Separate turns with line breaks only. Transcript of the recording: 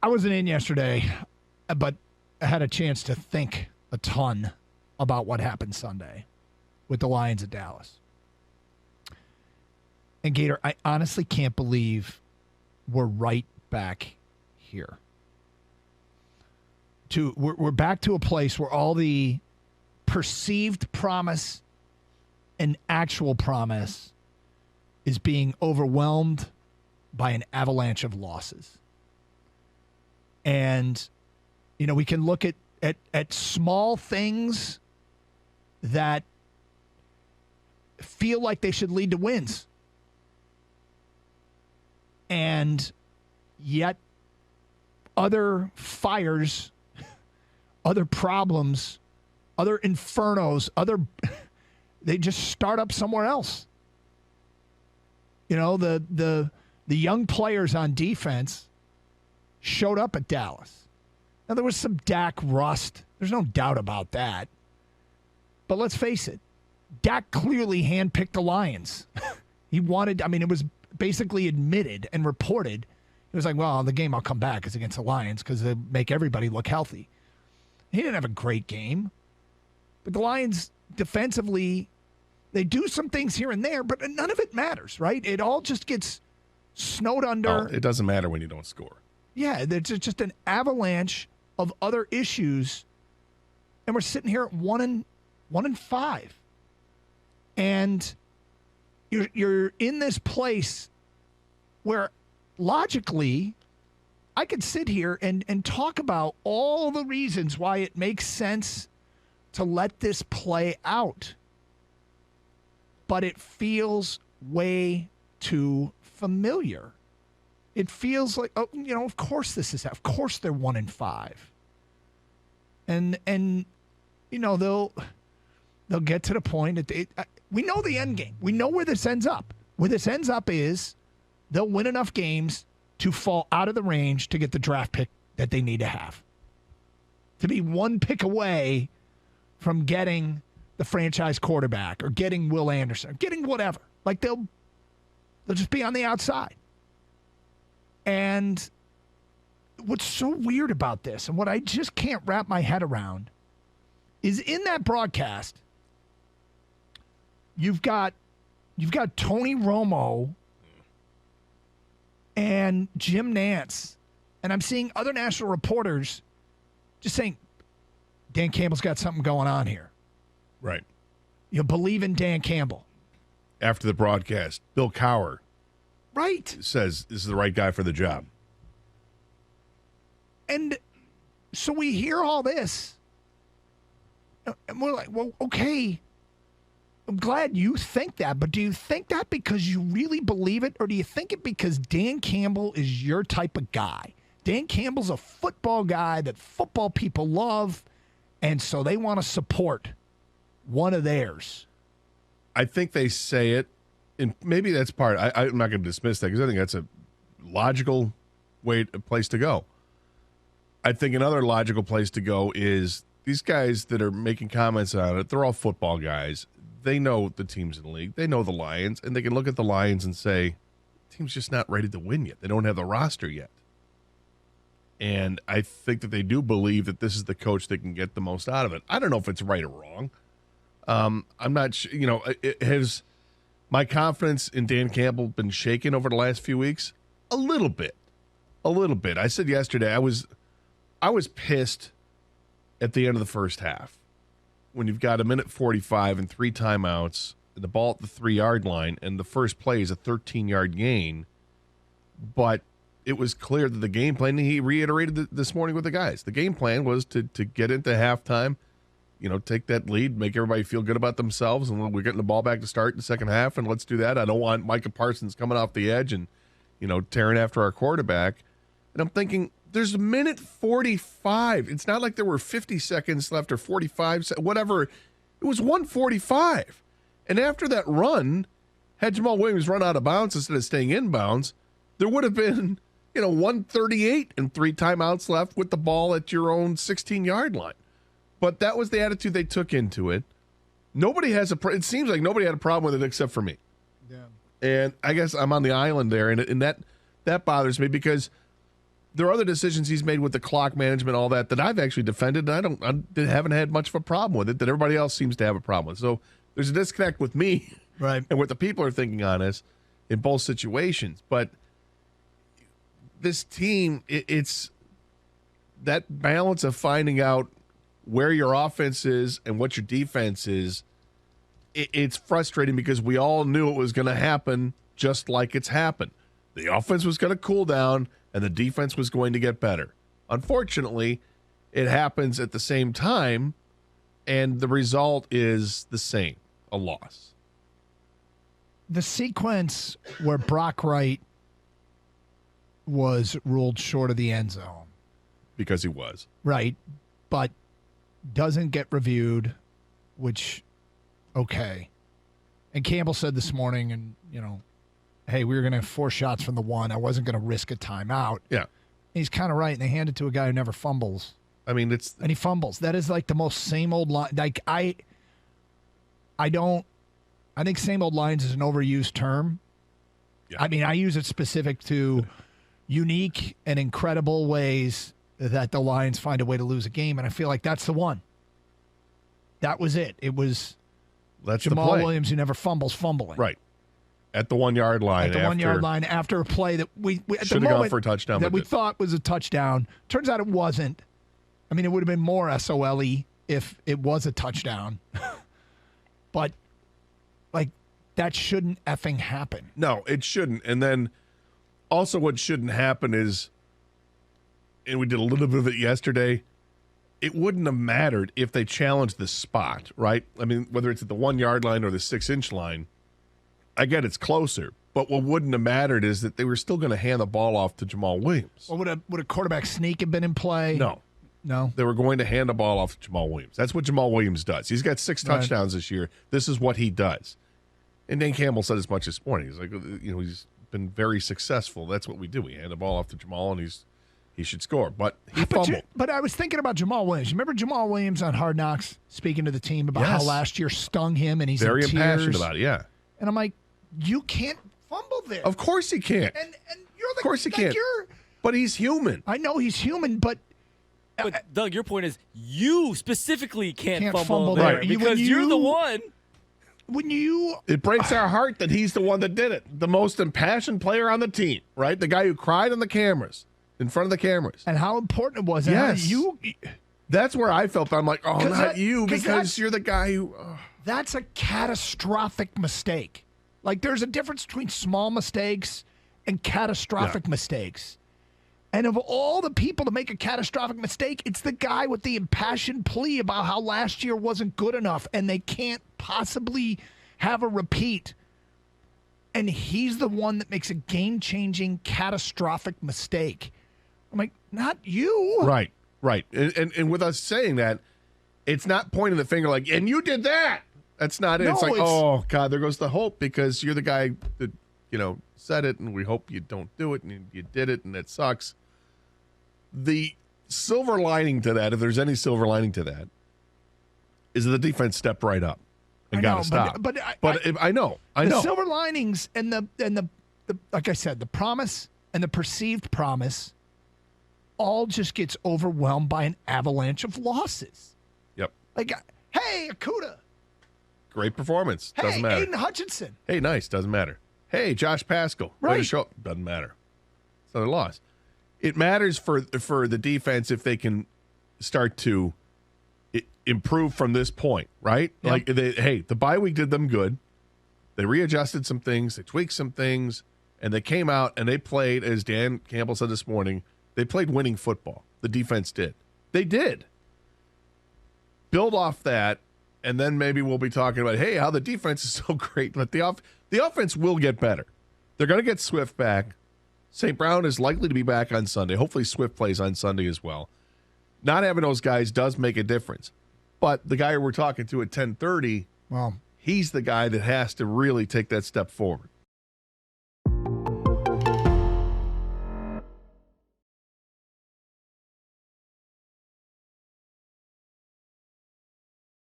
I wasn't in yesterday, but I had a chance to think a ton about what happened Sunday with the Lions at Dallas. And Gator, I honestly can't believe we're right back here. We're back to a place where all the perceived promise and actual promise is being overwhelmed by an avalanche of losses. And, we can look at small things that feel like they should lead to wins. And yet other fires, other problems, other infernos, they just start up somewhere else. The young players on defense showed up at Dallas. Now, there was some Dak rust. There's no doubt about that. But let's face it, Dak clearly handpicked the Lions. It was basically admitted and reported. It was like, well, the game I'll come back is against the Lions because they make everybody look healthy. He didn't have a great game. But the Lions defensively, they do some things here and there, but none of it matters, right? It all just gets snowed under.
Oh, it doesn't matter when you don't score.
Yeah, there's just an avalanche of other issues, and we're sitting here at 1-5, and you're in this place where logically I could sit here and talk about all the reasons why it makes sense to let this play out. But it feels way too familiar. It feels like, of course of course they're 1-5. And they'll get to the point that we know the end game. We know where this ends up. Where this ends up is they'll win enough games to fall out of the range to get the draft pick that they need to have. To be one pick away from getting the franchise quarterback or getting Will Anderson or getting whatever. Like they'll just be on the outside. And what's so weird about this and what I just can't wrap my head around is in that broadcast, you've got Tony Romo and Jim Nantz, and I'm seeing other national reporters just saying, Dan Campbell's got something going on here.
Right.
You believe in Dan Campbell.
After the broadcast, Bill Cowher says this is the right guy for the job.
And so we hear all this, and we're like, well, okay, I'm glad you think that, but do you think that because you really believe it, or do you think it because Dan Campbell is your type of guy? Dan Campbell's a football guy that football people love, and so they want to support one of theirs.
I think they say it, and maybe that's part. I'm not going to dismiss that because I think that's a logical place to go. I think another logical place to go is these guys that are making comments on it, they're all football guys. They know the teams in the league. They know the Lions, and they can look at the Lions and say, the team's just not ready to win yet. They don't have the roster yet. And I think that they do believe that this is the coach that can get the most out of it. I don't know if it's right or wrong. I'm not sure. Has my confidence in Dan Campbell been shaken over the last few weeks? A little bit. I said yesterday I was pissed at the end of the first half when you've got 1:45 and 3 timeouts, and the ball at the 3-yard line, and the first play is a 13-yard gain. But it was clear that the game plan, he reiterated this morning with the guys, the game plan was to get into halftime, take that lead, make everybody feel good about themselves, and we're getting the ball back to start in the second half, and let's do that. I don't want Micah Parsons coming off the edge and, tearing after our quarterback. And I'm thinking, there's 1:45. It's not like there were 50 seconds left or 45, whatever. It was 1:45. And after that run, had Jamal Williams run out of bounds instead of staying in bounds, there would have been, 1:38 and 3 timeouts left with the ball at your own 16-yard line. But that was the attitude they took into it. It seems like nobody had a problem with it except for me. Yeah. And I guess I'm on the island there, and that bothers me because there are other decisions he's made with the clock management, all that I've actually defended, and I haven't had much of a problem with it that everybody else seems to have a problem with. So there's a disconnect with me,
right,
and what the people are thinking on us in both situations. But this team, it's that balance of finding out where your offense is and what your defense is. It's frustrating because we all knew it was going to happen just like it's happened. The offense was going to cool down and the defense was going to get better. Unfortunately, it happens at the same time, and the result is the same, a loss.
The sequence where Brock Wright was ruled short of the end zone.
Because he was.
Right, but doesn't get reviewed, which, okay. And Campbell said this morning, and, hey, we were going to have 4 shots from the one. I wasn't going to risk a timeout.
Yeah.
And he's kind of right, and they hand it to a guy who never fumbles.
I mean,
and he fumbles. That is like the most same old line. Like, I think same old lines is an overused term.
Yeah.
I mean, I use it specific to unique and incredible ways that the Lions find a way to lose a game, and I feel like that's the one. That was it. It was Jamal Williams, who never fumbles, fumbling.
Right. At the 1 yard line.
At the 1 yard line after a play that we at
should
the
have
moment
gone for a touchdown.
That we thought was a touchdown. Turns out it wasn't. I mean, it would have been more SOL-y if it was a touchdown. But, like, that shouldn't effing happen.
No, it shouldn't. And then also what shouldn't happen is, and we did a little bit of it yesterday, it wouldn't have mattered if they challenged the spot, right? I mean, whether it's at the 1 yard line or the 6-inch line, I get it's closer. But what wouldn't have mattered is that they were still going to hand the ball off to Jamal Williams.
Well, would a quarterback sneak have been in play? No.
They were going to hand the ball off to Jamal Williams. That's what Jamal Williams does. He's got 6 touchdowns this year. This is what he does. And Dan Campbell said as much this morning. He's like, he's been very successful. That's what we do. We hand the ball off to Jamal, and he should score. But he fumbled.
But I was thinking about Jamal Williams. Remember Jamal Williams on Hard Knocks speaking to the team about how last year stung him, and he's
very
in tears.
impassioned about it, yeah.
And I'm like, you can't fumble there.
Of course he can't.
And you're the,
of course he can't. But he's human.
I know he's human, but
Doug, your point is you specifically can't fumble
there
right, because you're the one.
It breaks our heart that he's the one that did it. The most impassioned player on the team, right? The guy who cried on the cameras, in front of the cameras.
And how important it was.
Yes. That's where I felt. I'm like, oh, not you, because you're the guy who.
That's a catastrophic mistake. Like, there's a difference between small mistakes and catastrophic mistakes. And of all the people to make a catastrophic mistake, it's the guy with the impassioned plea about how last year wasn't good enough and they can't possibly have a repeat. And he's the one that makes a game-changing, catastrophic mistake. I'm like, not you.
Right. And with us saying that, it's not pointing the finger like, and you did that. That's not it.
No,
it's like, oh, God, there goes the hope, because you're the guy that, said it, and we hope you don't do it, and you did it, and it sucks. The silver lining to that, if there's any silver lining to that, is that the defense stepped right up and got to stop. But I know.
The silver linings and the like I said, the promise and the perceived promise all just gets overwhelmed by an avalanche of losses.
Yep.
Like, hey, Akuda.
Great performance.
Hey,
doesn't matter.
Aiden Hutchinson.
Hey, nice. Doesn't matter. Hey, Josh Pascal.
Right.
Way to show up. Doesn't matter. It's another loss. It matters for the defense if they can start to improve from this point, right?
Yep.
Like, the bye week did them good. They readjusted some things. They tweaked some things. And they came out and they played, as Dan Campbell said this morning, they played winning football. The defense did. They did. Build off that, and then maybe we'll be talking about, hey, how the defense is so great. But the offense will get better. They're going to get Swift back. St. Brown is likely to be back on Sunday. Hopefully Swift plays on Sunday as well. Not having those guys does make a difference. But the guy we're talking to at 10:30,
well,
he's the guy that has to really take that step forward.